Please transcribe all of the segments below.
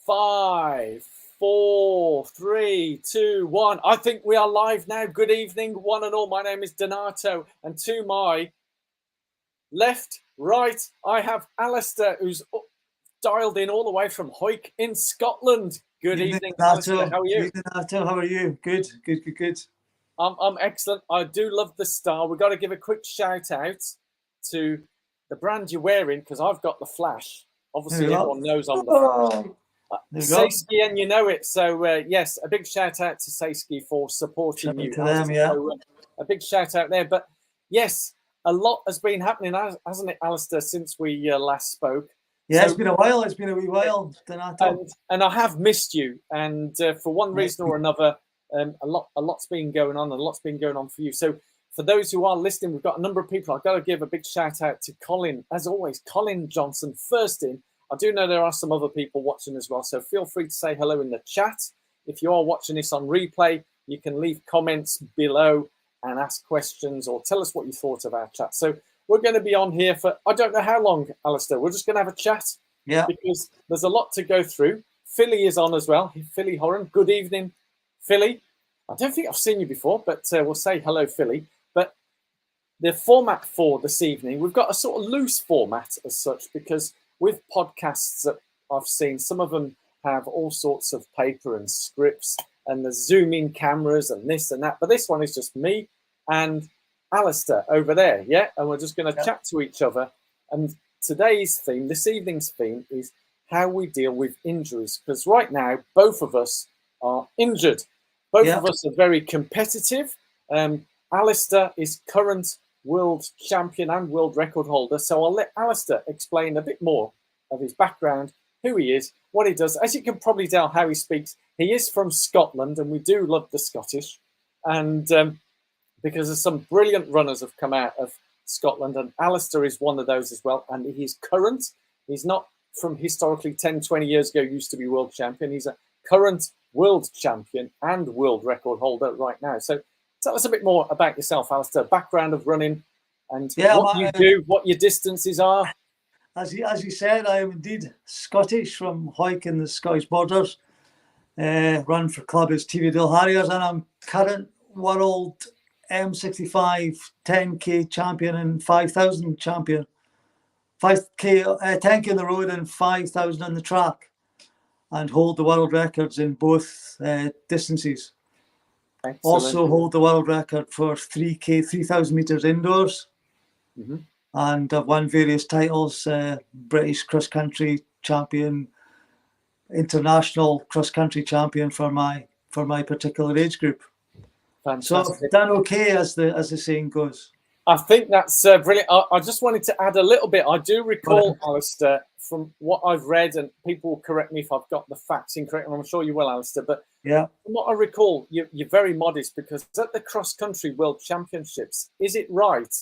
5, 4, 3, 2, 1. I think we are live now. Good evening, one and all. My name is Donato, and to my left, right, I have Alastair, who's dialed in all the way from Hawick in Scotland. Good evening, Alastair. How are you? Good, Donato. How are you? Good. I'm excellent. I do love the star. We've got to give a quick shout out to the brand you're wearing, because I've got the flash. Obviously, everyone knows I'm the flash. Seiski, and you know it. So, yes, a big shout out to Seiski for supporting you. To them, yeah. So, a big shout out there. But, yes, a lot has been happening, hasn't it, Alastair, since we last spoke? Yeah, it's been a while. It's been a wee while, Donato. And I have missed you. And for one reason or another, a lot's been going on. And a lot's been going on for you. So, for those who are listening, we've got a number of people. I've got to give a big shout out to Colin. As always, Colin Johnson, first in. I do know there are some other people watching as well, so feel free to say hello in the chat. If you are watching this on replay, you can leave comments below and ask questions or tell us what you thought of our chat. So we're going to be on here for, I don't know how long, Alastair. We're just going to have a chat because there's a lot to go through. Philly is on as well. Philly Horan, good evening, Philly. I don't think I've seen you before, but we'll say hello, Philly. But the format for this evening, we've got a sort of loose format as such, because with podcasts that I've seen, some of them have all sorts of paper and scripts and the zoom in cameras and this and that. But this one is just me and Alastair over there, yeah? And we're just going to chat to each other. And today's theme, this evening's theme, is how we deal with injuries. Because right now, both of us are injured. Both of us are very competitive. Alastair is current world champion and world record holder. So I'll let Alastair explain a bit more of his background, who he is, what he does. As you can probably tell how he speaks, he is from Scotland, and we do love the Scottish. And because there's some brilliant runners have come out of Scotland, and Alastair is one of those as well. And he's current. He's not from historically 10, 20 years ago used to be world champion. He's a current world champion and world record holder right now. So tell us a bit more about yourself, Alastair. Background of running and what you do, what your distances are. As you said, I am indeed Scottish, from Hawick in the Scottish borders. Run for club as TV Dill Harriers, and I'm current world M65 10k champion and 5,000 champion. 5k, 10k on the road and 5,000 on the track, and hold the world records in both distances. Excellent. Also hold the world record for 3k, 3,000 meters indoors. And I've won various titles, British cross-country champion, international cross-country champion for my particular age group. Fantastic. So I've done okay, as the saying goes. I think that's brilliant. I just wanted to add a little bit. I do recall, Alastair, from what I've read, and people will correct me if I've got the facts incorrect, and I'm sure you will, Alastair, but from what I recall, you're very modest, because at the cross-country world championships, is it right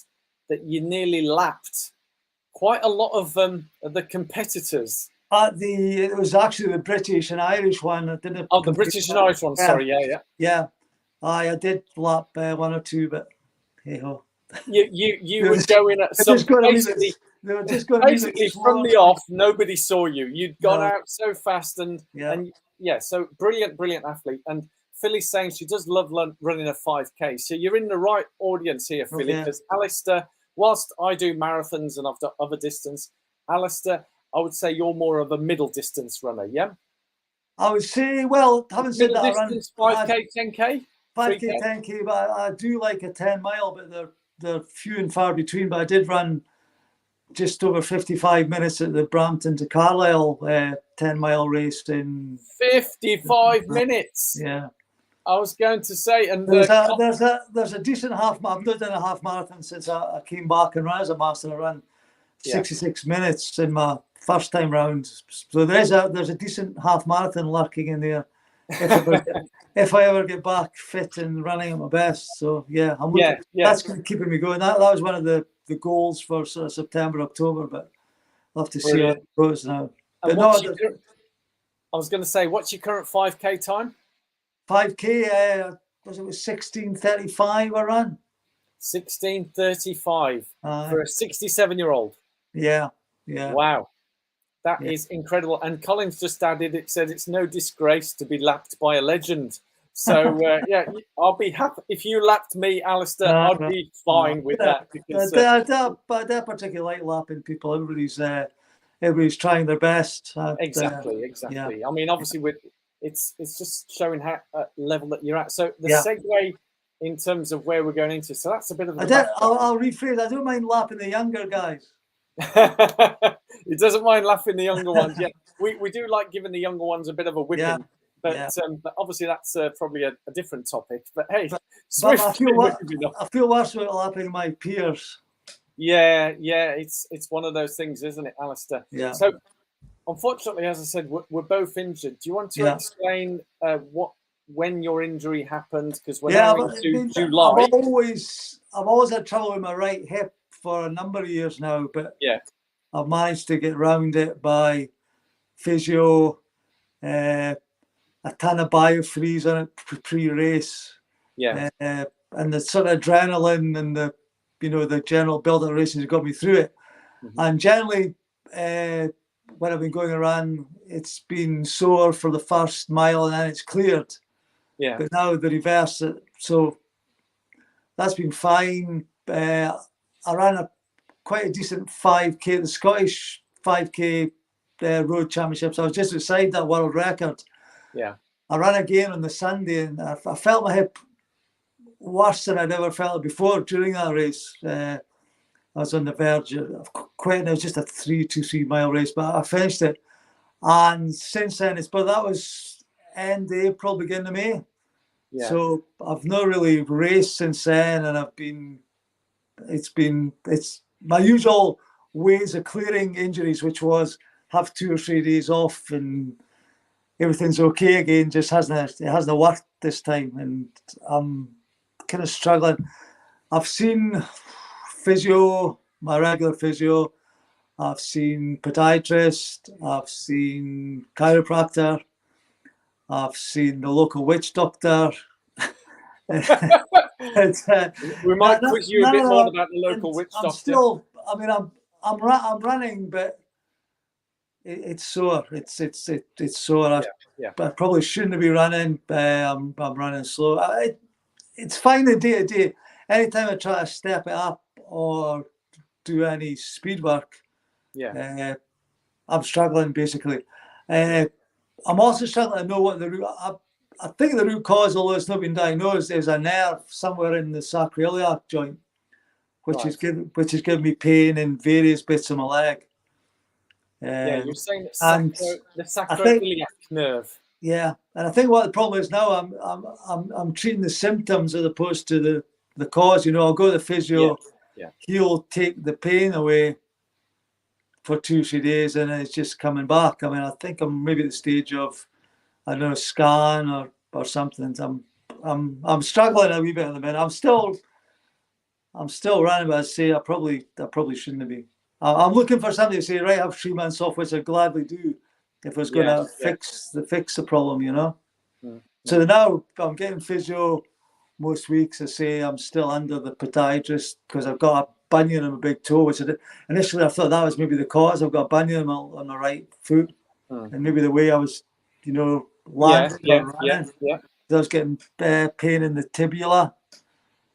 that you nearly lapped quite a lot of the competitors? It was actually the British and Irish one. I didn't. Oh, the British and Irish one. Sorry, yeah. I did lap one or two, but hey ho. You were going at some basically from the off. Nobody saw you. You'd gone out so fast, and so brilliant athlete. And Philly's saying she does love running a 5k. So you're in the right audience here, Philly, because Alastair, whilst I do marathons and I've done other distance, Alastair, I would say you're more of a middle distance runner, yeah? I would say, well, having said that, I run 5k, 10k? 5k, 10k, but I do like a 10 mile, but they're few and far between. But I did run just over 55 minutes at the Brampton to Carlisle 10-mile race in 55 minutes. Yeah. I was going to say, and there's a decent half. I've not done a half marathon since I came back and ran as a master. I ran 66 minutes in my first time round. So there's a decent half marathon lurking in there. If I ever get back fit and running at my best. So that's keeping me going. That was one of the goals for sort of September, October, but I'll have to see how it goes now. But I was going to say, what's your current 5k time? 5k, was it 16:35 I ran? 16:35 for a 67-year-old. Yeah. Wow. That is incredible. And Colin's just added, it said it's no disgrace to be lapped by a legend. So, yeah, I'll be happy. If you lapped me, Alastair, I'd be fine with that. Because, but I particularly like lapping people. Everybody's trying their best. Exactly. Yeah. I mean, obviously, it's just showing how level that you're at. So the Yeah. segue in terms of where we're going into. So that's a bit of I'll rephrase. I don't mind lapping the younger guys. He doesn't mind laughing the younger ones. Yeah, we do like giving the younger ones a bit of a whipping. But obviously that's probably a different topic. But hey, I feel worse about lapping my peers. Yeah, it's one of those things, isn't it, Alastair? Yeah. So, unfortunately, as I said, we're both injured. Do you want to explain when your injury happened? Because we're now into July. I've always had trouble with my right hip for a number of years now, but I've managed to get around it by physio, a ton of biofreeze on it pre-race, and the sort of adrenaline and the general build-up races got me through it. And generally, when I've been going around, it's been sore for the first mile and then it's cleared. Yeah. But now the reverse, so that's been fine. I ran quite a decent 5K, the Scottish 5K road championships. I was just outside that world record. Yeah. I ran again on the Sunday and I felt my hip worse than I'd ever felt it before during that race. I was on the verge of quitting. It was just a 3 mile race, but I finished it. And since then, but that was end of April, beginning of May. Yeah. So I've not really raced since then, and it's my usual ways of clearing injuries, which was have 2 or 3 days off and everything's okay again. It hasn't worked this time, and I'm kind of struggling. I've seen physio, my regular physio. I've seen podiatrist. I've seen chiropractor. I've seen the local witch doctor. We might quiz you a bit more about the local witch doctor. I'm running, but it's sore. It's sore. But I probably shouldn't be running. I'm running slow. It's fine the day to day. Anytime I try to step it up or do any speed work, I'm struggling basically. I'm also struggling to know what the root. I think the root cause, although it's not been diagnosed, is a nerve somewhere in the sacroiliac joint, which is giving me pain in various bits of my leg. You're saying the sacroiliac nerve. Yeah, and I think what the problem is now, I'm treating the symptoms as opposed to the cause. I'll go to the physio. He'll take the pain away for 2-3 days, and then it's just coming back. I mean, I think I'm maybe at the stage of, I don't know, scan or something. I'm struggling a wee bit at the minute. I'm still running, but I say I probably shouldn't be. I'm looking for somebody to say, right, I have 3 months off, which I'd gladly do if I was going to fix the problem, So now I'm getting physio most weeks. I say I'm still under the podiatrist because I've got a bunion on my big toe, which initially I thought that was maybe the cause. I've got a bunion on my right foot, and maybe the way I was, landing. I was getting pain in the tibula,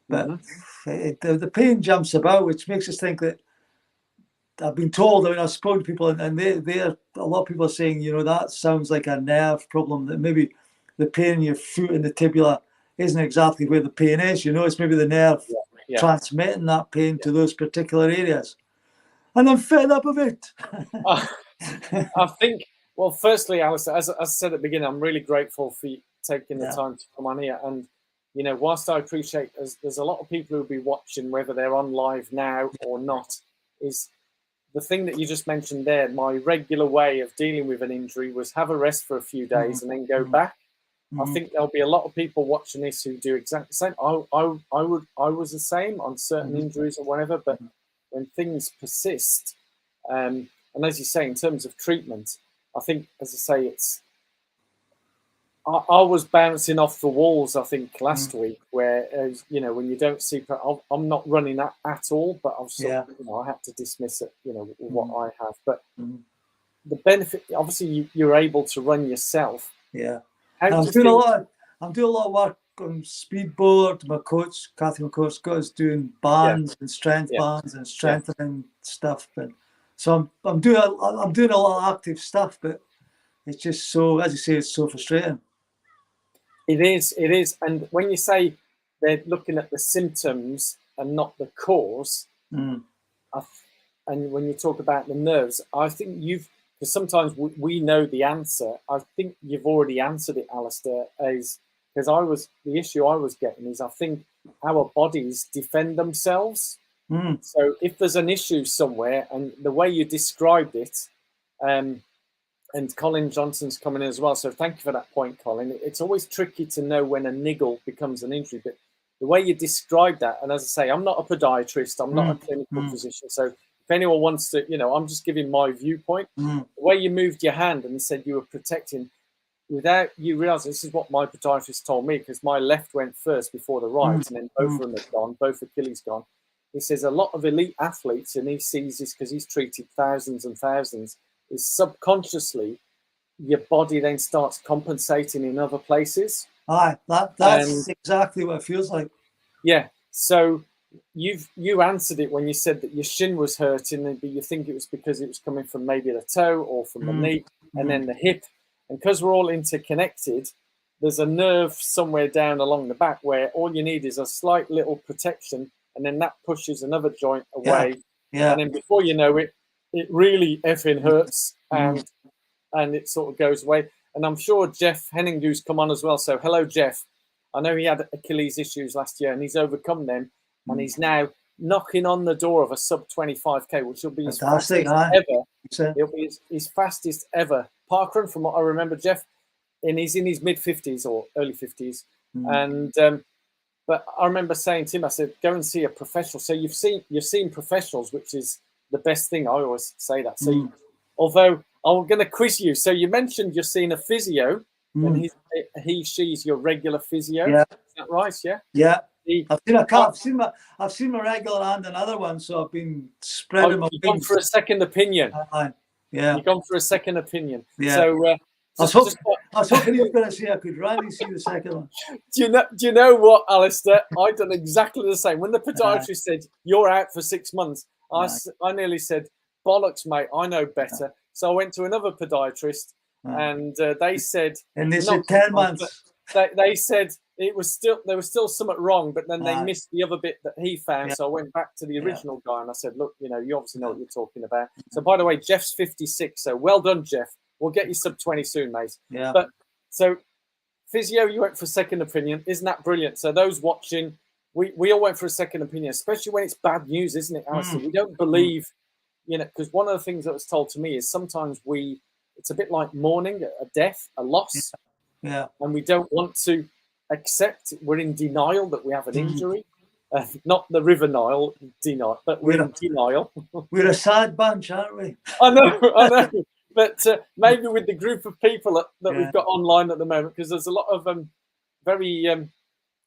but the pain jumps about, which makes us think that I've been told. I mean, I've spoken to people, and a lot of people are saying, that sounds like a nerve problem. That maybe the pain in your foot and the tibula isn't exactly where the pain is. It's maybe the nerve transmitting that pain to those particular areas. And I'm fed up of it. I think, well, firstly, Alastair, as I said at the beginning, I'm really grateful for you taking the time to come on here. And, whilst I appreciate there's a lot of people who'll be watching, whether they're on live now or not, is the thing that you just mentioned there. My regular way of dealing with an injury was have a rest for a few days and then go back. I think there'll be a lot of people watching this who do exactly the same. I was the same on certain injuries or whatever, but when things persist, and as you say, in terms of treatment, I think, as I say, I was bouncing off the walls, I think, last week, where, when you don't see, I'm not running at all, but I've sort of, I had to dismiss it, what I have. But the benefit, obviously you're able to run yourself. Yeah. How I'm do you doing think, I'm doing a lot of work on speedboard. My coach, Catherine, got us doing bands and strength bands and strengthening stuff. And so I'm doing a lot of active stuff, but it's just so, as you say, it's so frustrating. It is. And when you say they're looking at the symptoms and not the cause, and when you talk about the nerves, I think because sometimes we know the answer. I think you've already answered it, Alastair, because the issue I was getting is I think our bodies defend themselves. So if there's an issue somewhere, and the way you described it, and Colin Johnson's coming in as well. So thank you for that point, Colin. It's always tricky to know when a niggle becomes an injury, but the way you describe that, and as I say, I'm not a podiatrist, I'm not a clinical physician. So if anyone wants to, I'm just giving my viewpoint. The way you moved your hand and said you were protecting without you realizing, this is what my podiatrist told me, because my left went first before the right, and then both of them are gone, both Achilles gone. He says a lot of elite athletes, and he sees this because he's treated thousands and thousands, is subconsciously your body then starts compensating in other places. Aye, that's exactly what it feels like. Yeah. So you answered it when you said that your shin was hurting, but you think it was because it was coming from maybe the toe or from the knee, and then the hip. And because we're all interconnected, there's a nerve somewhere down along the back where all you need is a slight little protection, and then that pushes another joint away. And then before you know it, it really effing hurts, and it sort of goes away. And I'm sure Jeff Henningdu's come on as well. So hello, Jeff. I know he had Achilles issues last year, and he's overcome them, and he's now knocking on the door of a sub 25k, which will be his fastest ever. It'll be his fastest ever parkrun, from what I remember, Jeff. And he's in his mid 50s or early 50s, and but I remember saying to him, I said, go and see a professional. So you've seen professionals, which is the best thing. I always say that. So although I'm going to quiz you. So you mentioned you're seeing a physio, and she's your regular physio. Yeah. Is that right? Yeah. Yeah. I've seen my regular and another one, so I've been spreading my wings. You've gone for a second opinion. Yeah. You've gone for a second opinion. Yeah. So I was hoping you were going to say I could really see the second one. Do you know what, Alastair? I done exactly the same. When the podiatrist said you're out for 6 months, I nearly said, bollocks, mate, I know better. So I went to another podiatrist, and they said, and they said 10 months. They said there was still something wrong, but then they missed the other bit that he found. So I went back to the original guy and I said, look, you obviously know what you're talking about. So by the way, Jeff's 56. So well done, Jeff. We'll get you sub 20 soon, mate. Yeah. But so physio, you went for a second opinion. Isn't that brilliant? So those watching, we all went for a second opinion, especially when it's bad news, isn't it, Alistair? We don't believe, because one of the things that was told to me is sometimes it's a bit like mourning a death, a loss. Yeah. And we don't want to accept, we're in denial that we have an injury. Not the River Nile denial, but we're in denial. We're a sad bunch, aren't we? I know. But maybe with the group of people that we've got online at the moment, because there's a lot of very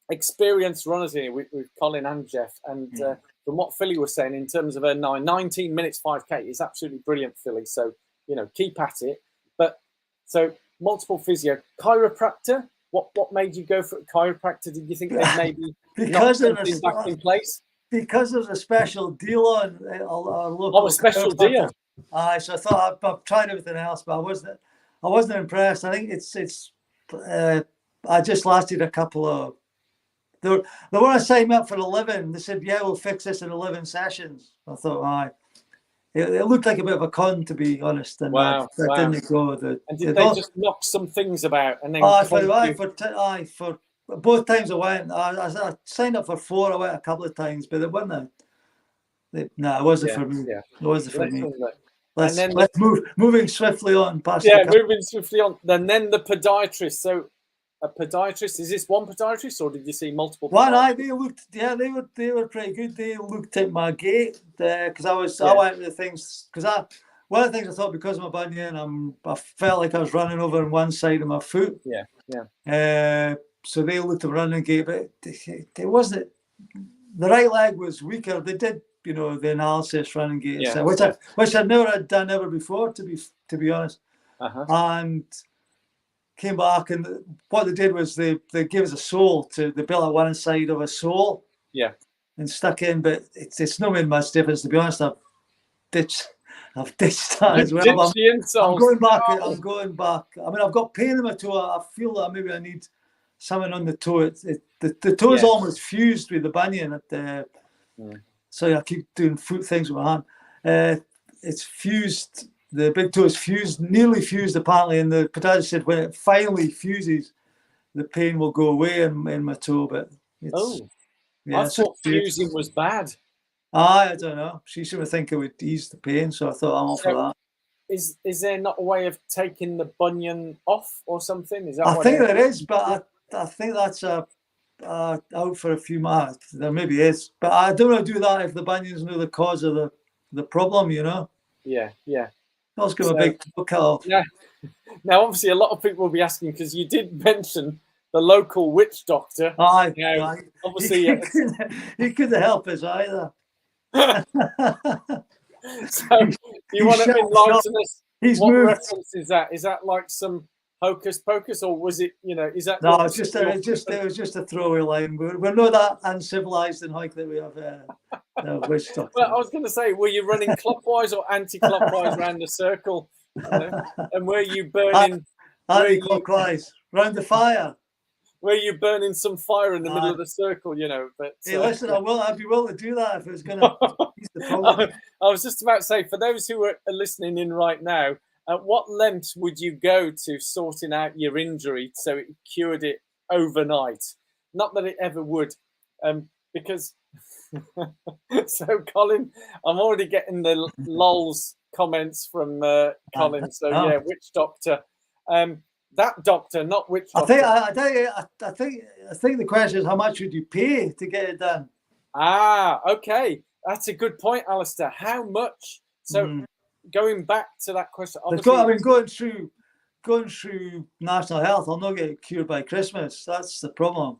experienced runners here with Colin and Jeff. And from what Philly was saying, in terms of a 19 minutes 5K is absolutely brilliant, Philly. So, keep at it. But so multiple physio, chiropractor. What made you go for chiropractor? Did you think they maybe because knock something back in place? Because there's a special deal on our local. A special deal. So I thought I've tried everything else, but I wasn't impressed. I think it's I just lasted a couple of. They want to sign me up for 11. They said, "Yeah, we'll fix this in 11 sessions." I thought, it looked like a bit of a con, to be honest. And that didn't go. And did they just knock some things about and then? For both times I went, I signed up for 4. I went a couple of times, but it wasn't. It wasn't for me. Yeah. It wasn't for me. Let's moving swiftly on. Moving swiftly on. Then the podiatrist. So, a podiatrist, is this one podiatrist, or did you see multiple? They were pretty good. They looked at my gait because I went to things because one of the things I thought, because of my bunion, I felt like I was running over on one side of my foot. So they looked at running gait, but it wasn't. The right leg was weaker. They did you know, the analysis running gait, Yeah. which I'd never had done ever before, to be honest. And came back, and what they did was they gave us a sole they built out one side of a sole. Yeah. And stuck in, but it's not made much difference, to be honest. I've ditched that as well. I'm going back. I'm going back. I mean, I've got pain in my toe. I feel that maybe I need something on the toe. The toe is almost fused with the bunion. So I keep doing foot things with my hand. It's fused. The big toe is fused, nearly fused apparently. And the podiatrist said when it finally fuses, the pain will go away in my toe. But I thought fusing was bad. I don't know. She seemed to think it would ease the pain, so I thought I'm all for that. Is there not a way of taking the bunion off or something? Is that? I think there is, but I think that's out for a few months. There maybe is, but I don't want to do that if the bunion's not the cause of the problem. You know? Yeah. Let's give a big cut off. Yeah. Now, obviously, a lot of people will be asking because you did mention the local witch doctor. Obviously, he couldn't help us either. So, do you want to enlighten us? What moved. reference is that? Is that like some hocus pocus, or was it? You know, is that? No, it was just a throwaway line. We're not that uncivilized in Hike that we have witch doctor. Well, I was going to say, were you running clockwise or anti-clockwise around the circle? You know? And were you burning? Anti-clockwise round the fire. Were you burning some fire in the middle of the circle? You know, but hey, listen, I'd be willing to do that if it was going to ease the problem. I was just about to say, for those who are listening in right now, at what length would you go to sorting out your injury so it cured it overnight? Not that it ever would, because. So, Colin, I'm already getting the lols comments from Colin. So, yeah, witch doctor. That doctor, not witch doctor. I think the question is how much would you pay to get it done? Okay, that's a good point, Alastair. How much? So, going back to that question, going through national health, I'll not get cured by Christmas. That's the problem.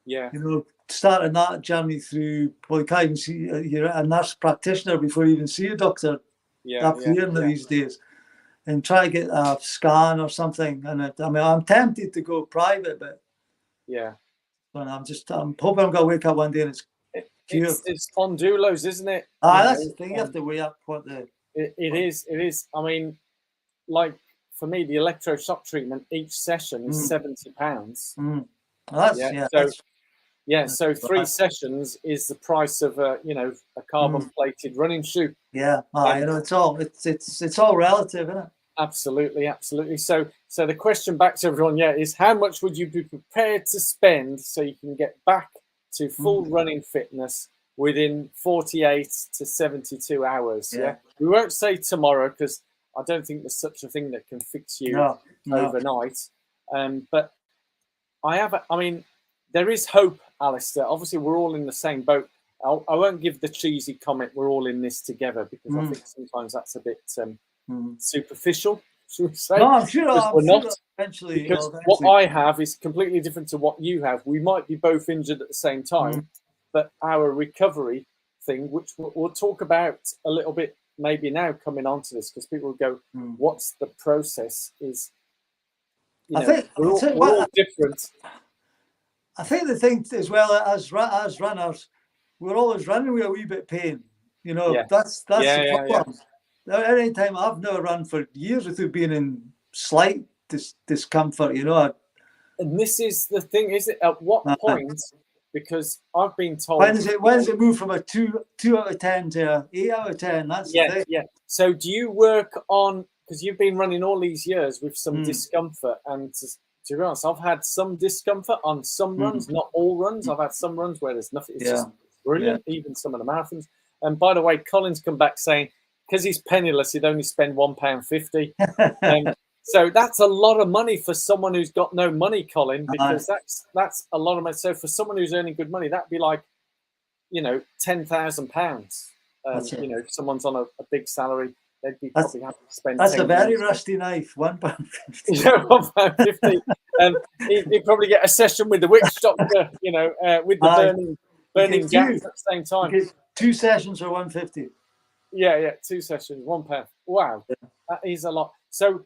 Yeah, you know, starting that journey through, well, you can't even see you're a nurse practitioner before you even see a doctor. These days, and try to get a scan or something. And I'm tempted to go private, but I'm hoping I'm gonna wake up one day and it's cured. It's fondulos, isn't it? That's the thing. You have to weigh up what the. It is. I mean, like for me, the electroshock treatment each session is £70. So 3 sessions is the price of a carbon-plated running shoe. Yeah, it's all relative, isn't it? Absolutely. So the question back to everyone, is how much would you be prepared to spend so you can get back to full running fitness within 48 to 72 hours? Yeah, we won't say tomorrow because I don't think there's such a thing that can fix you overnight. But there is hope, Alastair. Obviously, we're all in the same boat. I won't give the cheesy comment, we're all in this together, because I think sometimes that's a bit superficial, should we say? No, I'm sure we're not. Eventually, because what I have is completely different to what you have. We might be both injured at the same time, but our recovery thing, which we'll talk about a little bit maybe now coming on to this, because people will go, what's the process? We're all different. I think the thing as well, as runners, we're always running with a wee bit of pain. You know, that's the problem. Any time I've never run for years without being in slight discomfort, you know. And this is the thing, is it? At what point? Because I've been told. When does it move from a 2 out of 10 to a 8 out of 10? That's the thing. Yeah. So do you work on, because you've been running all these years with some discomfort, and to be honest, I've had some discomfort on some runs, not all runs. I've had some runs where there's nothing. It's just brilliant, even some of the marathons. And by the way, Colin's come back saying, because he's penniless, he'd only spend £1.50. So that's a lot of money for someone who's got no money, Colin, because that's a lot of money. So for someone who's earning good money, that'd be like, £10,000. If someone's on a big salary, they'd be probably happy to spend. That's a very rusty knife, £1.50. £1.50. He'd probably get a session with the witch doctor, with the burning gas at the same time. 2 sessions or 150. Yeah, 2 sessions, £1. Wow, that is a lot. So,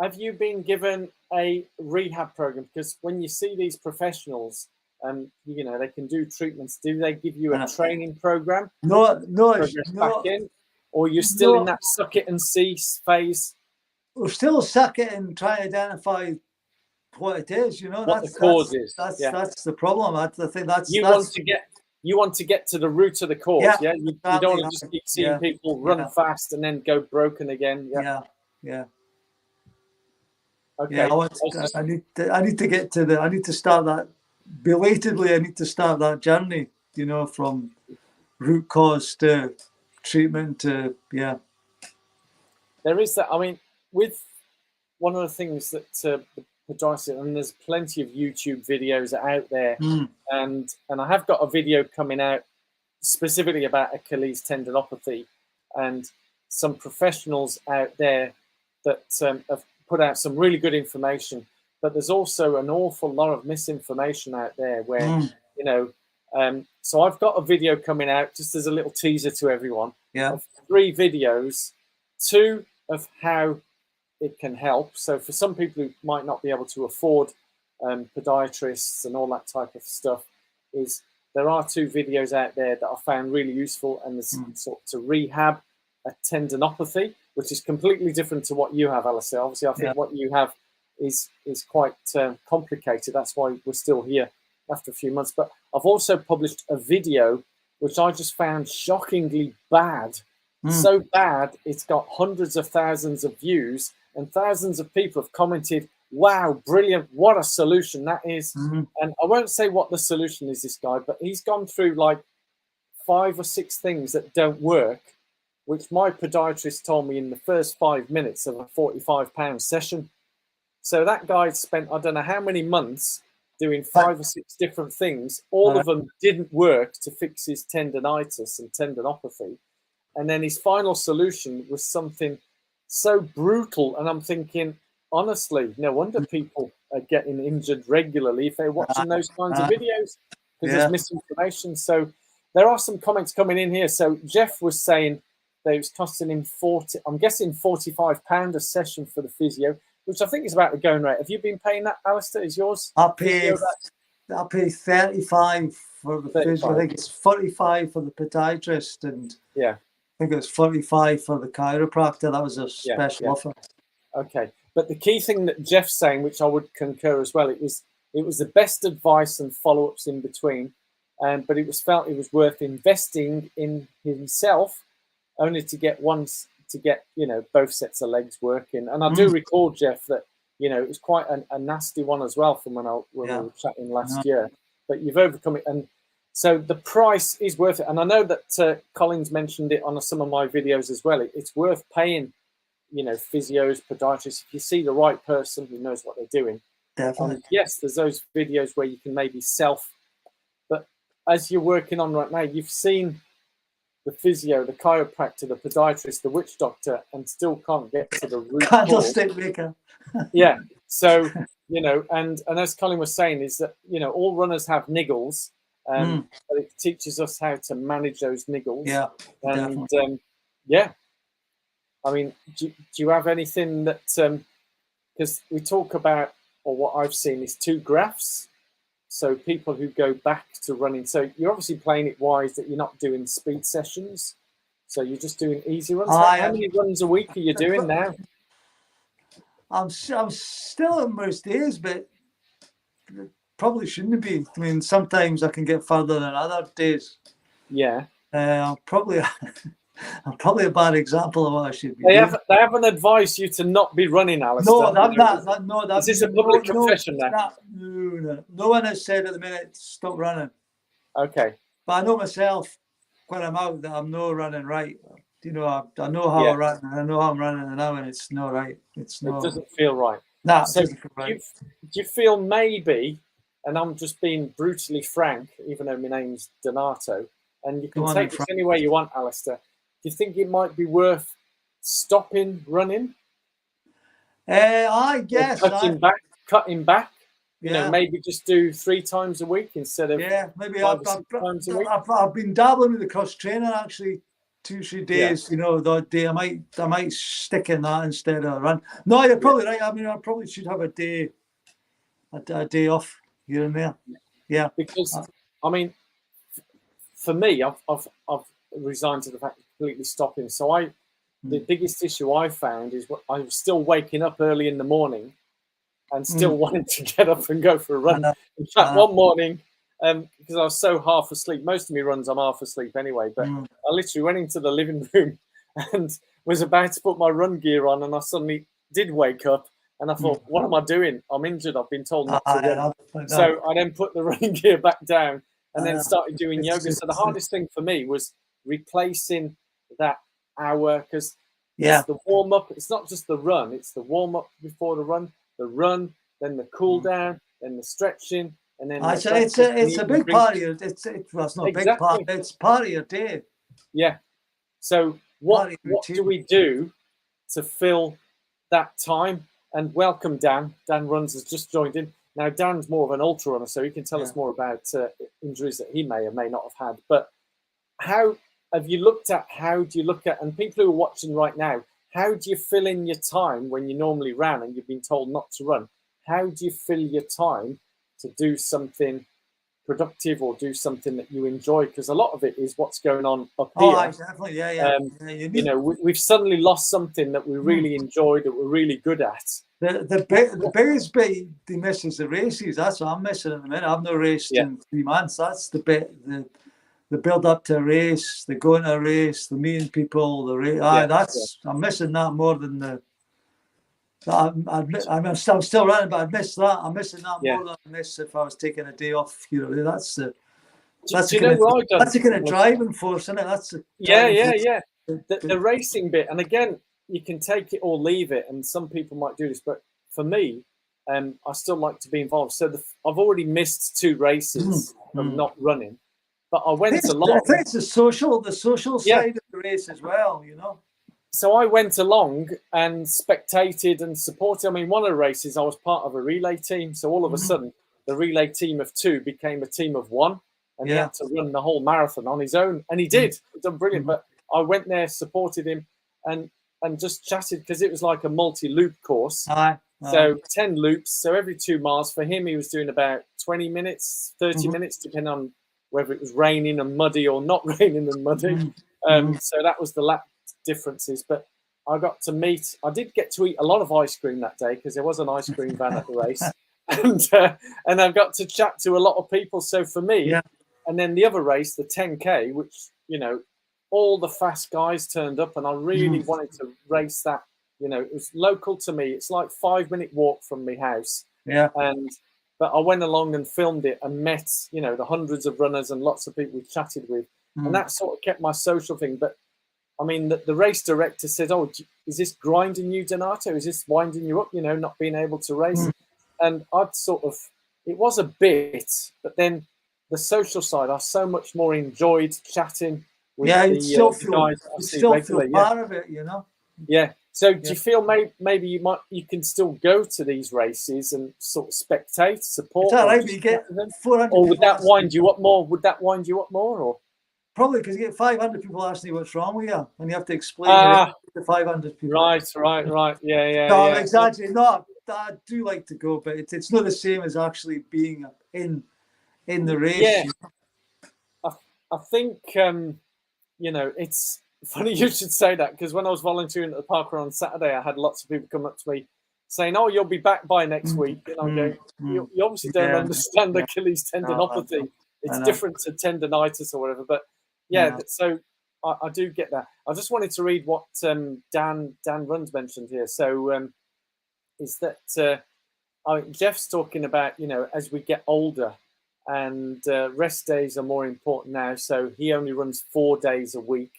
have you been given a rehab program? Because when you see these professionals, you know, they can do treatments. Do they give you a training program? No, Back in, or you're still in that suck it and see phase? We're still suck it and try to identify what it is. You know, what the cause is. That's the problem. I think you want to get to the root of the cause. Yeah, you don't want to just keep seeing people run fast and then go broken again. Yeah. Okay. Yeah, I need to get to I need to start that belatedly. I need to start that journey. You know, from root cause to treatment to There is that. I mean, with one of the things that the podiatrist, and there's plenty of YouTube videos out there, and I have got a video coming out specifically about Achilles tendinopathy, and some professionals out there that have put out some really good information. But there's also an awful lot of misinformation out there where, you know, so I've got a video coming out just as a little teaser to everyone. Of 3 videos, 2 of how it can help. So for some people who might not be able to afford podiatrists and all that type of stuff, there are 2 videos out there that I found really useful, and there's sort of to rehab a tendinopathy, which is completely different to what you have, Alastair. Obviously, I think what you have is quite complicated. That's why we're still here after a few months. But I've also published a video which I just found shockingly bad. So bad, it's got hundreds of thousands of views, and thousands of people have commented, wow, brilliant, what a solution that is. And I won't say what the solution is, this guy, but he's gone through like 5 or 6 things that don't work, which my podiatrist told me in the first 5 minutes of a £45 session. So that guy spent, I don't know how many months doing 5 or 6 different things. All of them didn't work to fix his tendinitis and tendinopathy. And then his final solution was something so brutal. And I'm thinking, honestly, no wonder people are getting injured regularly if they're watching those kinds of videos, because there's misinformation. So there are some comments coming in here. So Jeff was saying that it was costing him £45 a session for the physio, which I think is about the going rate. Have you been paying that, Alastair? Is yours? I pay 35 for the physio. I think it's 45 for the podiatrist, and I think it was 45 for the chiropractor. That was a special offer. Okay. But the key thing that Jeff's saying, which I would concur as well, it was the best advice and follow-ups in between. But it was felt it was worth investing in himself, only to get both sets of legs working. And I do recall, Jeff, that it was quite a nasty one as well from when we were chatting last year. But you've overcome it, and so the price is worth it. And I know that Colin's mentioned it on some of my videos as well. It's worth paying, physios, podiatrists, if you see the right person who knows what they're doing. Definitely. And yes, there's those videos where you can maybe but as you're working on right now, you've seen the physio, the chiropractor, the podiatrist, the witch doctor, and still can't get to the root cause. Candlestick maker. So, and as Colin was saying, is that, all runners have niggles, but it teaches us how to manage those niggles. And I mean, do you have anything that, because we talk about, or what I've seen is 2 graphs. So people who go back to running, so you're obviously playing it wise that you're not doing speed sessions. So you're just doing easy runs. How many runs a week are you doing now? I'm still at most days, but probably shouldn't be. I mean, sometimes I can get further than other days. I'm probably a bad example of what I should be doing. They haven't advised you to not be running, Alastair. This is a public confession now. No one has said at the minute, stop running. Okay. But I know myself when I'm out that I'm not running right. I know how I run, and I know how I'm running now, and it's not right. It doesn't feel right. So do you feel maybe, and I'm just being brutally frank, even though my name's Donato, and you can take this any way you want, Alastair. Do you think it might be worth stopping running? I guess. Cutting back? You know, maybe just do 3 times a week instead of maybe 5 or 6 times a week. I've been dabbling with the cross training actually. 2-3 days, you know, the day I might stick in that instead of run. No, you're probably right. I mean, I probably should have a day off here and there. Yeah, because I mean, for me, I've resigned to the fact of completely stopping. So the biggest issue I found is I was still waking up early in the morning and still wanting to get up and go for a run. In fact, one morning, because I was so half asleep, most of my runs I'm half asleep anyway, but I literally went into the living room and was about to put my run gear on, and I suddenly did wake up and I thought, what am I doing? I'm injured. I've been told not to run. So I then put the running gear back down and then started doing yoga. So the hardest thing for me was replacing that hour, because it's the warm up. It's not just the run, it's the warm up before the run, then the cool down, then the stretching, and then it's a big part of your it's not a big part, it's part of your day. Yeah. So what do we do to fill that time? And welcome, Dan. Dan Runs has just joined in. Now, Dan's more of an ultra runner, so he can tell us more about injuries that he may or may not have had. But how have you looked at, and people who are watching right now, how do you fill in your time when you normally ran and you've been told not to run? How do you fill your time to do something productive or do something that you enjoy? Because a lot of it is what's going on up here. Oh, definitely, you know, we've suddenly lost something that we really enjoyed, that we're really good at. The biggest bit they miss is the races. That's what I'm missing in a minute. I've not raced in 3 months. That's the bit, the build up to a race, the going to a race, the meeting people, the race. I'm missing that more than the. I'm still running, but I miss that. I'm missing that more than I miss if I was taking a day off. You know, that's the kind of driving force, isn't it? That's the the racing bit. And again, you can take it or leave it, and some people might do this, but for me, I still like to be involved. So I've already missed 2 races of not running, but I went along. I think it's the social side of the race as well, you know. So I went along and spectated and supported. I mean, one of the races, I was part of a relay team. So all of a sudden, the relay team of 2 became a team of 1. And he had to run the whole marathon on his own. And he did. He done brilliant. But I went there, supported him, and just chatted, because it was like a multi-loop course. So 10 loops. So every 2 miles. For him, he was doing about 20 minutes, 30 minutes, depending on whether it was raining and muddy or not raining and muddy. So that was the lap differences. But I did get to eat a lot of ice cream that day, because there was an ice cream van at the race. And I got to chat to a lot of people. So for me, and then the other race, the 10K, which, you know, all the fast guys turned up, and I really wanted to race that. You know, it was local to me. It's like 5-minute walk from my house. But I went along and filmed it and met, you know, the hundreds of runners and lots of people we chatted with. And that sort of kept my social thing. But I mean, the race director said, "Oh, is this grinding you, Donato? Is this winding you up, you know, not being able to race?" And I'd sort of, it was a bit, but then the social side, I so much more enjoyed chatting with the guys. You still feel part of it, you know? Yeah. So do you feel maybe you can still go to these races and sort of spectate, support? Is that right? You get 400 or would that wind you up more? Would that wind you up more, or? Probably, because you get 500 people asking you what's wrong with you, and you have to explain to 500 people. Right. Yeah. No, I'm exaggerating. No, I do like to go, but it's not the same as actually being in the race. Yeah. I think, you know, it's funny you should say that, because when I was volunteering at the park on Saturday, I had lots of people come up to me saying, "Oh, you'll be back by next week." And I'm going, you obviously don't understand Achilles tendinopathy. It's different to tendinitis or whatever. But so I do get that. I just wanted to read what Dan Runs mentioned here. So is that Jeff's talking about, you know, as we get older, and rest days are more important now. So he only runs 4 days a week.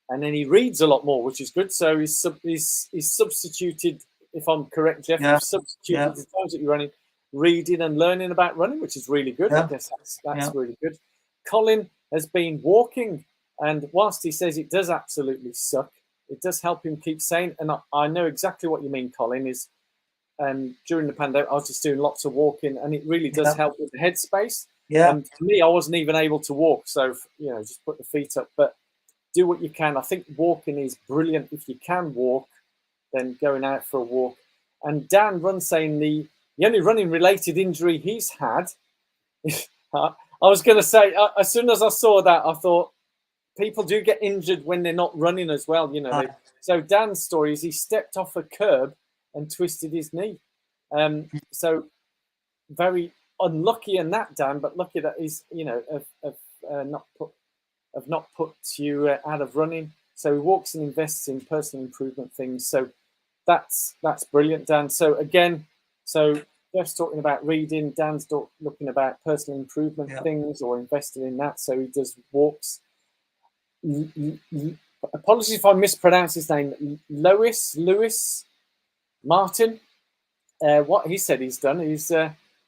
And then he reads a lot more, which is good. So he's substituted, if I'm correct, Jeff, you've substituted the times that you're running, reading and learning about running, which is really good. I guess that's really good. Colin has been walking, and whilst he says it does absolutely suck, it does help him keep sane. And I know exactly what you mean, Colin, is during the pandemic, I was just doing lots of walking, and it really does help with the headspace. Yeah. And for me, I wasn't even able to walk, so just put the feet up. But do what you can. I think walking is brilliant. If you can walk, then going out for a walk. And Dan Run saying the only running related injury he's had. I was going to say, as soon as I saw that, I thought people do get injured when they're not running as well. So Dan's story is he stepped off a curb and twisted his knee. So very unlucky in that, Dan, but lucky that he's have not put you out of running. So he walks and invests in personal improvement things. So that's brilliant, Dan. So again, Jeff's talking about reading, Dan's looking about personal improvement things or investing in that. So he does walks. Apologies if I mispronounce his name. Lewis Martin. What he said he's done is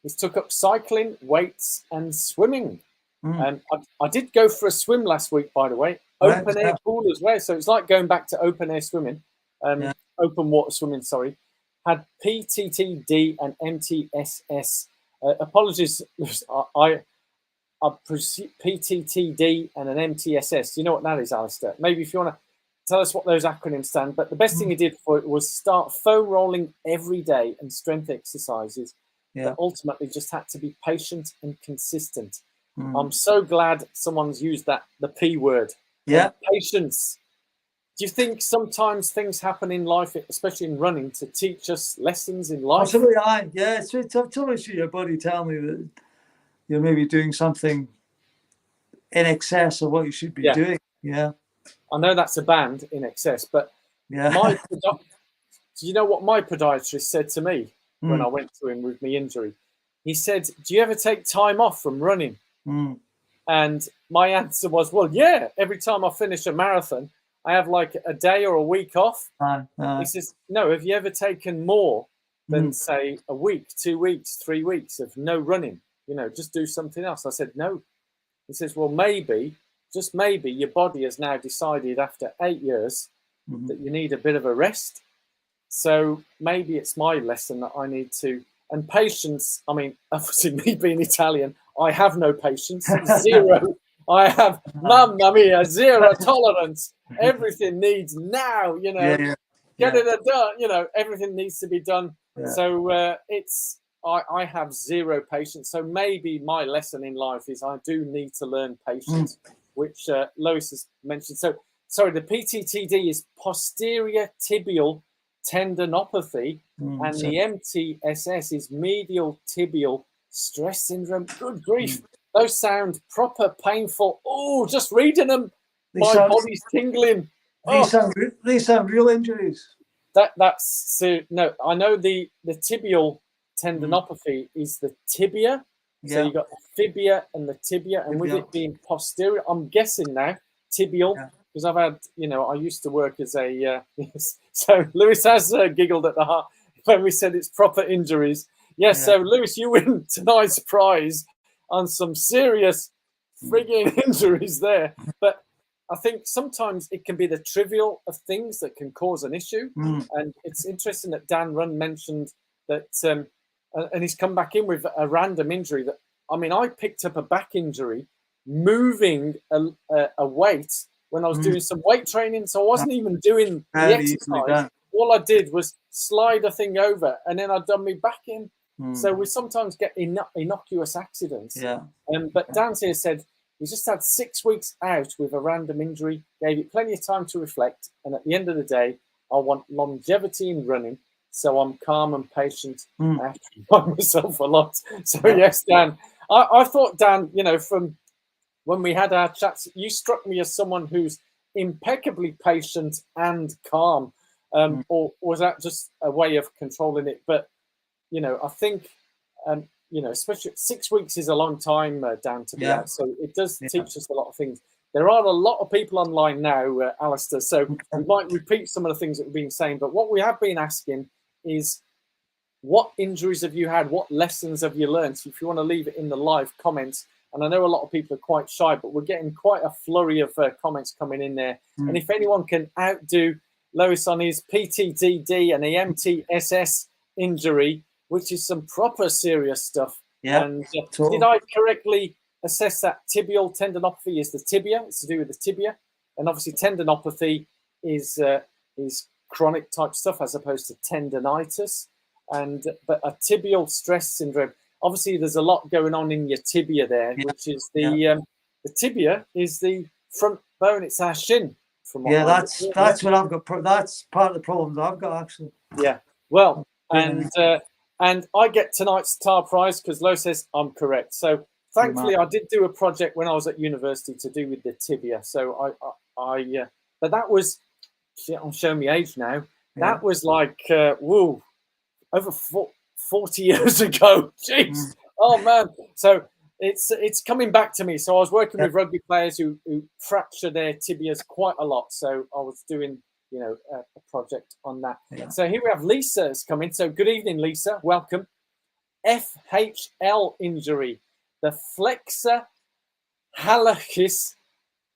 he's took up cycling, weights, and swimming. I did go for a swim last week, by the way. Open air pool as well. So it's like going back to open air swimming. Open water swimming, sorry. Had PTTD and MTSS. Apologies, I PTTD and an MTSS. Do you know what that is, Alastair? Maybe if you want to tell us what those acronyms stand. But the best thing he did for it was start foam rolling every day and strength exercises. But ultimately just had to be patient and consistent. I'm so glad someone's used the P word. Yeah. Patience. Do you think sometimes things happen in life, especially in running, to teach us lessons in life? Absolutely, yeah. It's always your body telling me that you're maybe doing something in excess of what you should be doing. Yeah. I know that's a band, in excess, but do you know what my podiatrist said to me when I went to him with my injury? He said, "Do you ever take time off from running?" And my answer was, well, yeah, every time I finish a marathon, I have like a day or a week off. He says, no, have you ever taken more than, say, a week, 2 weeks, 3 weeks of no running? Just do something else. I said, no. He says, well, maybe, just maybe, your body has now decided after 8 years that you need a bit of a rest. So maybe it's my lesson that I need to. And patience, I mean, obviously me being Italian, I have no patience, zero. I have, mamma mia, zero tolerance. Everything needs now, get it done, everything needs to be done. Yeah. So I have zero patience. So maybe my lesson in life is I do need to learn patience, which Lois has mentioned. So, sorry, the PTTD is posterior tibial tendinopathy, and the MTSS is medial tibial stress syndrome. Good grief. Those sound proper painful. Oh, just reading them, my body's tingling. These sound real injuries. That's no. I know the tibial tendinopathy is the tibia. So you got the fibia and the tibia, and with it being posterior, I'm guessing now tibial because I've had, I used to work as a. So Lewis has giggled at the heart when we said it's proper injuries. Yes. So Lewis, you win tonight's prize on some serious frigging injuries there. But I think sometimes it can be the trivial of things that can cause an issue. And it's interesting that Dan Run mentioned that, and he's come back in with a random injury that, I mean, I picked up a back injury moving a weight when I was doing some weight training. So I wasn't even doing the exercise. All I did was slide a thing over and then I'd done me back in. So we sometimes get innocuous accidents. But Dan here said he's just had 6 weeks out with a random injury, gave it plenty of time to reflect. And at the end of the day, I want longevity in running. So I'm calm and patient. I have to remind myself a lot. So yes, Dan, I thought, Dan, from when we had our chats, you struck me as someone who's impeccably patient and calm. Or was that just a way of controlling it? But I think, especially 6 weeks is a long time, Dan, to be out. So it does teach us a lot of things. There are a lot of people online now, Alastair, so we might repeat some of the things that we've been saying. But what we have been asking is, what injuries have you had? What lessons have you learned? So if you want to leave it in the live comments, and I know a lot of people are quite shy, but we're getting quite a flurry of comments coming in there. And if anyone can outdo Lois on his PTTD and the MTSS injury, which is some proper serious stuff. Yeah. And totally. did I correctly assess that tibial tendinopathy is the tibia? It's to do with the tibia, and obviously tendinopathy is chronic type stuff as opposed to tendinitis. And but a tibial stress syndrome. Obviously, there's a lot going on in your tibia there, which is the tibia is the front bone. It's our shin. From what that's what I've got. That's part of the problems I've got, actually. Yeah. Well, and I get tonight's tar prize because Lo says I'm correct. So thankfully, I did do a project when I was at university to do with the tibia. So but that was, I'm showing my age now. That was like, over 40 years ago. Jeez. Oh man. So it's coming back to me. So I was working with rugby players who fracture their tibias quite a lot. So I was doing, a project on that. So here we have Lisa has come in. So good evening, Lisa. Welcome. FHL injury, the flexor halachis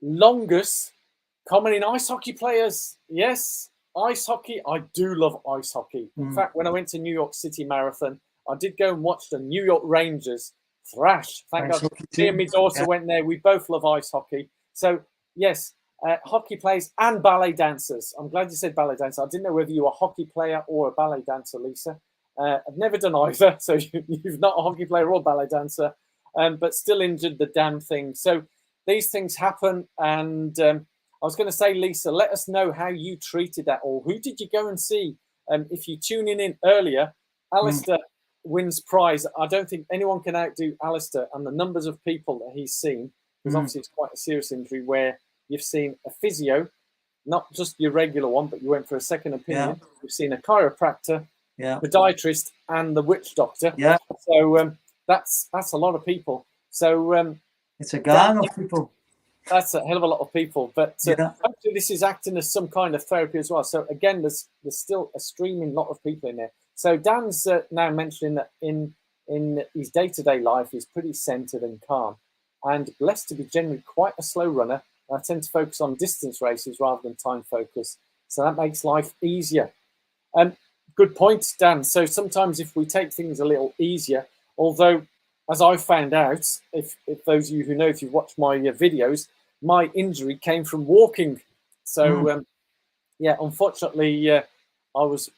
longus, common in ice hockey players. Yes, ice hockey. I do love ice hockey. In fact, when I went to New York City Marathon, I did go and watch the New York Rangers thrash. Thank God. Me and my daughter went there. We both love ice hockey. So yes, hockey players and ballet dancers. I'm glad you said ballet dancer. I didn't know whether you were a hockey player or a ballet dancer, Lisa. I've never done either, so you've not a hockey player or ballet dancer, but still injured the damn thing. So these things happen, and I was going to say, Lisa, let us know how you treated that, or who did you go and see? If you're tuning in earlier, Alastair wins prize. I don't think anyone can outdo Alastair and the numbers of people that he's seen, because obviously it's quite a serious injury where you've seen a physio, not just your regular one, but you went for a second opinion. You've seen a chiropractor, podiatrist, and the witch doctor. So that's a lot of people. So it's a gang of people. That's a hell of a lot of people. But hopefully this is acting as some kind of therapy as well. So again, there's still a streaming lot of people in there. So Dan's now mentioning that in his day-to-day life, he's pretty centered and calm, and blessed to be generally quite a slow runner. I tend to focus on distance races rather than time focus. So that makes life easier. Good point, Dan. So sometimes if we take things a little easier, although as I found out, if those of you who know, if you've watched my videos, my injury came from walking. So unfortunately, I was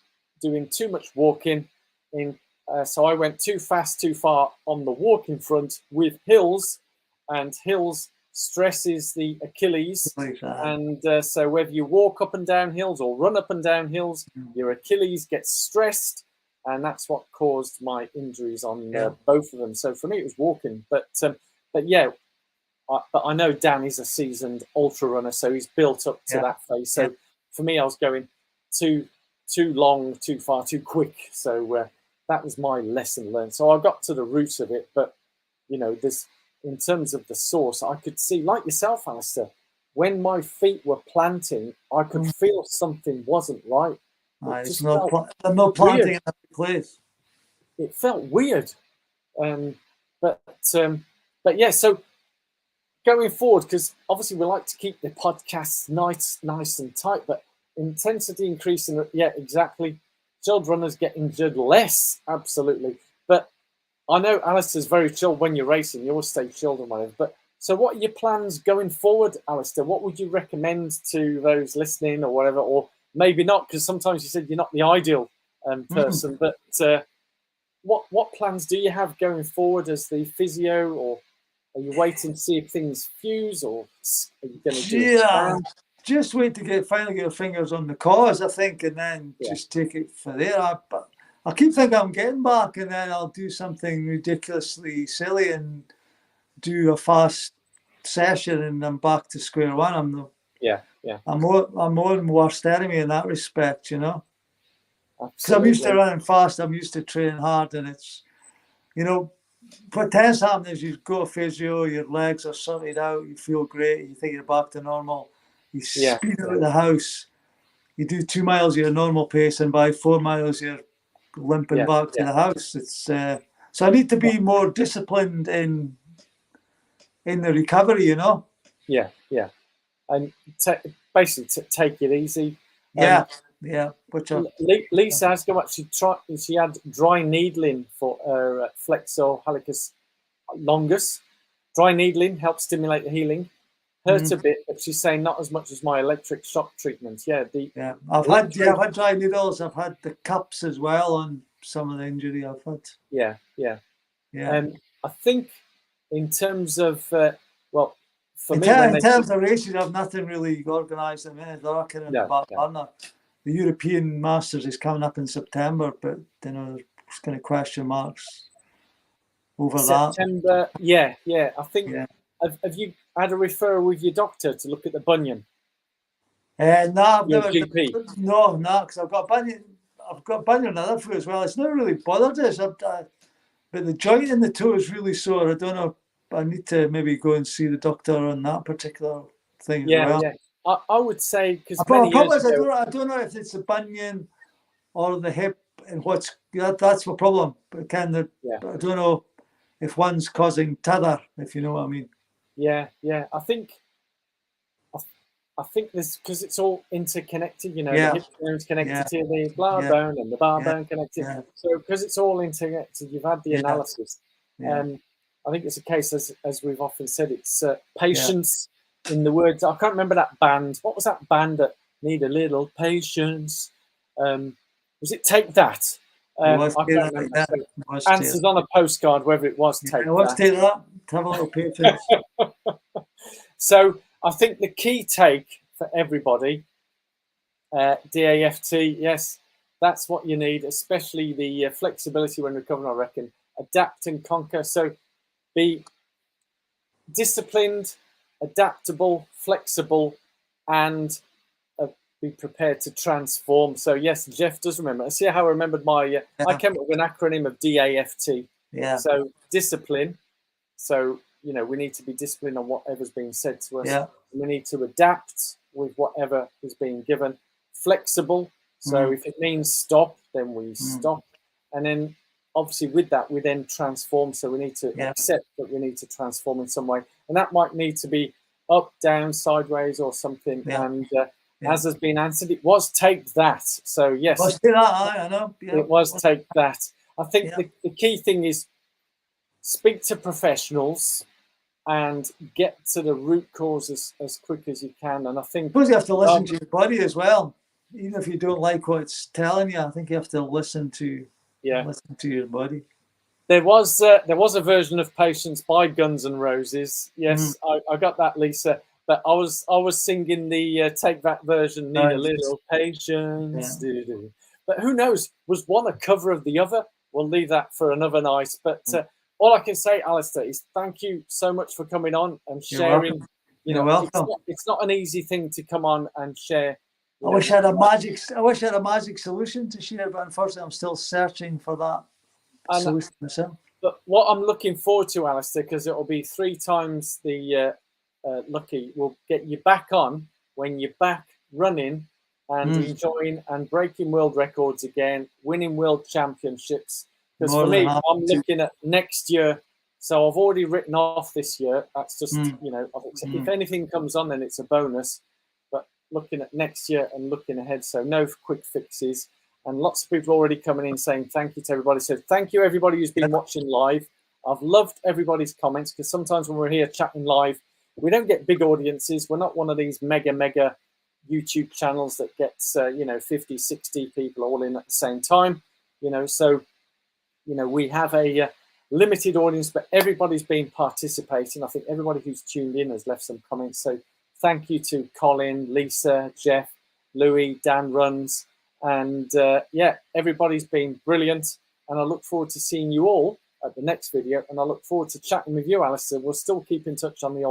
doing too much walking so I went too fast, too far on the walking front with hills, and hills stresses the Achilles. And so whether you walk up and down hills or run up and down hills, your Achilles gets stressed, and that's what caused my injuries on both of them. So for me, it was walking, but I know Dan is a seasoned ultra runner, so he's built up to that phase. So for me, I was going too long, too far, too quick. So that was my lesson learned. So I got to the root of it, but there's, in terms of the source, I could see, like yourself, Alastair, when my feet were planting, I could feel something wasn't right. There's no planting in that place. It felt weird. But yeah, so going forward, because obviously we like to keep the podcasts nice and tight, but intensity increasing, exactly. Chilled runners get injured less, absolutely. But I know Alastair's very chilled when you're racing. You always stay chilled and whatever. But so what are your plans going forward, Alastair? What would you recommend to those listening or whatever? Or maybe not, because sometimes you said you're not the ideal person. But what plans do you have going forward as the physio? Or are you waiting to see if things fuse? Or are you going to do it? Just wait to finally get your fingers on the cause, I think, and then just take it from there. I keep thinking I'm getting back, and then I'll do something ridiculously silly and do a fast session, and I'm back to square one. I'm more than worst enemy in that respect, Because I'm used to running fast, I'm used to training hard, and it's, what tends to happen is you go to physio, your legs are sorted out, you feel great, you think you're back to normal, you speed out of the house, you do 2 miles at your normal pace, and by 4 miles you're limping back to the house. It's so I need to be more disciplined in the recovery, and basically take it easy. yeah. Which Lisa asked how much she had dry needling for her flexor hallucis longus. Dry needling helps stimulate the healing. Hurt a bit, but she's saying not as much as my electric shock treatment. Yeah, I've had dry needles. I've had the cups as well on some of the injury I've had. Yeah. I think in terms of for me, in terms of races, I've nothing really organised at the minute. They're kind of in the back burner. The European Masters is coming up in September, but there's kind of question marks over September. Yeah. I think. Have you had a referral with your doctor to look at the bunion? No, I've your never. GP? No, because I've got bunion. I've got bunion on the other foot as well. It's not really bothered us, but the joint in the toe is really sore. I don't know. I need to maybe go and see the doctor on that particular thing as well. Yeah. I would say because I don't know if it's the bunion or the hip and that's the problem. But I don't know if one's causing t'other, if you know what I mean. Yeah. I think this because it's all interconnected. The hip bone's connected to the bar bone and the bar bone connected. Yeah. So because it's all interconnected, you've had the analysis. I think it's a case, as we've often said, it's patience in the words. I can't remember that band. What was that band that need a little patience? Was it Take That? I can't remember. So answers on a postcard, whether it was Take That. Take That. Have a little patience. So I think the key take for everybody, DAFT, yes, that's what you need, especially the flexibility when recovering, I reckon. Adapt and conquer. So be disciplined, adaptable, flexible, and be prepared to transform. So yes, Jeff does remember. See how I remembered my. I came up with an acronym of DAFT. Yeah. So discipline. So we need to be disciplined on whatever's being said to us. Yeah. We need to adapt with whatever is being given. Flexible. So if it means stop, then we stop, and then. Obviously, with that, we then transform. So we need to accept that we need to transform in some way. And that might need to be up, down, sideways or something. Yeah. And as has been answered, it was Take That. So, yes. It was Take That, I know. Yeah. It was Take That. I think the key thing is speak to professionals and get to the root cause as quick as you can. And I think... I suppose you have to listen to your body as well. Even if you don't like what it's telling you, I think you have to listen to... listen to your body. There was a version of Patience by Guns N' Roses. Yes, I got that, Lisa. But I was singing the Take That version. Need a little patience. Yeah. But who knows? Was one a cover of the other? We'll leave that for another night. But all I can say, Alastair, is thank you so much for coming on and sharing. You're welcome. It's not an easy thing to come on and share. I wish I had a magic solution to share, but unfortunately, I'm still searching for that solution myself. But what I'm looking forward to, Alastair, because it'll be 3 times the lucky, we'll get you back on when you're back running and enjoying and breaking world records again, winning world championships. Because for me, I'm looking at next year. So I've already written off this year. That's just, if anything comes on, then it's a bonus. Looking at next year and looking ahead, so no quick fixes, and lots of people already coming in saying thank you to everybody. So thank you everybody who's been watching live. I've loved everybody's comments, because sometimes when we're here chatting live, we don't get big audiences. We're not one of these mega YouTube channels that gets 50, 60 people all in at the same time. So we have a limited audience, but everybody's been participating. I think everybody who's tuned in has left some comments. So thank you to Colin, Lisa, Jeff, Louis, Dan Runs, and everybody's been brilliant. And I look forward to seeing you all at the next video, and I look forward to chatting with you, Alastair. We'll still keep in touch on the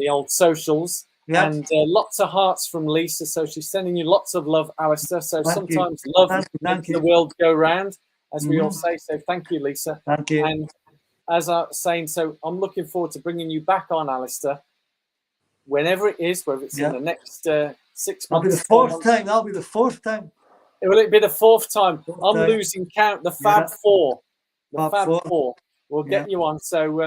old socials. Yeah. And lots of hearts from Lisa. So she's sending you lots of love, Alastair. So sometimes love makes the world go round, as we all say. So thank you, Lisa. Thank you. And as I was saying, so I'm looking forward to bringing you back on, Alastair, whenever it is, whether it's in the next 6 months. That'll be the fourth time. That'll be the fourth time. Will it be the fourth time? I'm losing count. The Fab Four. The Fab Four. We'll get you on. So,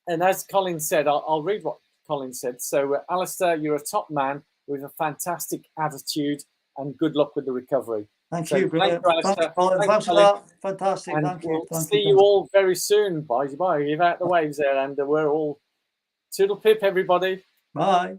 and as Colin said, I'll read what Colin said. So, Alastair, you're a top man with a fantastic attitude and good luck with the recovery. Thank So you, brilliant. Thanks, Alistair. Colin. Thanks for Colin. that. Fantastic. And Thank you. we'll Thank see you all very soon. Bye. Give out the waves there, and we're all toodle pip, everybody. Bye.